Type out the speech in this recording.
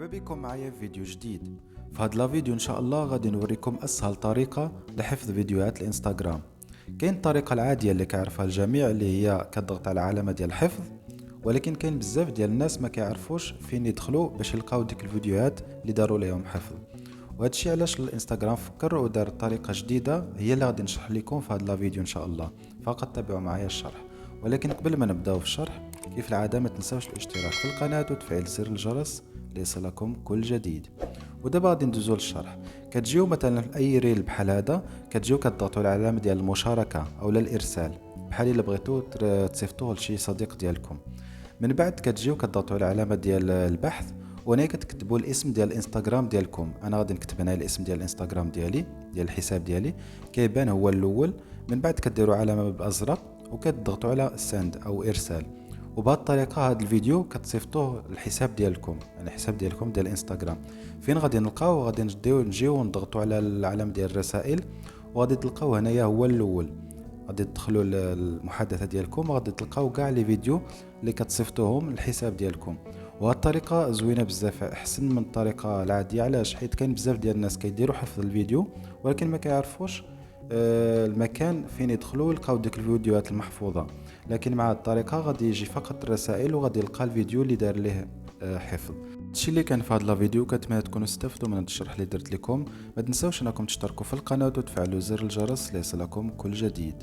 مرحبا بكم معايا في فيديو جديد. في هذا الفيديو ان شاء الله غادي نوريكم اسهل طريقة لحفظ فيديوهات الانستغرام. كاين الطريقة العادية اللي كيعرفها الجميع اللي هي كتضغط على علامة ديال الحفظ، ولكن كاين بزاف ديال الناس ما كيعرفوش فين يدخلوا باش يلقاو ديك الفيديوهات اللي داروا ليهم حفظ. وهذا الشيء علاش الانستغرام فكر ودار طريقة جديدة هي اللي غادي نشرح لكم في هذا الفيديو ان شاء الله، فقط تابعوا معايا الشرح. ولكن قبل ما نبداو في الشرح كيف العادة ما تنساوش الاشتراك في القناة وتفعيل زر الجرس ليصلكم كل جديد. ودابا غادي ندوزو للشرح. كتجيو مثلا في اي ريل بحال هذا كتجيو كتضغطوا على العلامه ديال المشاركه او الارسال، بحال الا بغيتو تصيفطوه لشي صديق ديالكم. من بعد كتجيو كتضغطوا على العلامه ديال البحث، وهنا كتكتبوا الاسم ديال الانستغرام ديالكم. انا غادي نكتب هنا الاسم ديال الانستغرام ديالي ديال الحساب ديالي كيبان هو الاول. من بعد كديروا علامه بالازرق وكتضغطوا على سند او ارسال، وبهذه الطريقه هذا الفيديو كتصيفطوه للحساب ديالكم، يعني الحساب ديالكم ديال الانستغرام. فين غادي نلقاو؟ غادي نجيو ونضغطوا على العلامه ديال الرسائل، وغادي تلقاو هنايا هو الاول. غادي تدخلوا للمحادثه ديالكم وغادي تلقاو كاع لي فيديو اللي كتصيفطوهم للحساب ديالكم. وهاد الطريقه زوينه بزاف، احسن من الطريقه العاديه. علاش؟ حيت كاين بزاف ديال الناس كيديروا حفظ الفيديو ولكن ما كيعرفوش المكان فين يدخلوا يلقاو ديك الفيديوهات المحفوظه. لكن مع الطريقه غادي يجي فقط الرسائل وغادي يلقى الفيديو اللي دار ليه حفظ. هادشي اللي كان في هذا الفيديو، كنتمنى تكونوا استفدتوا من هذا الشرح اللي درت لكم. ما تنساوش انكم تشتركوا في القناه وتفعلوا زر الجرس ليصلكم كل جديد.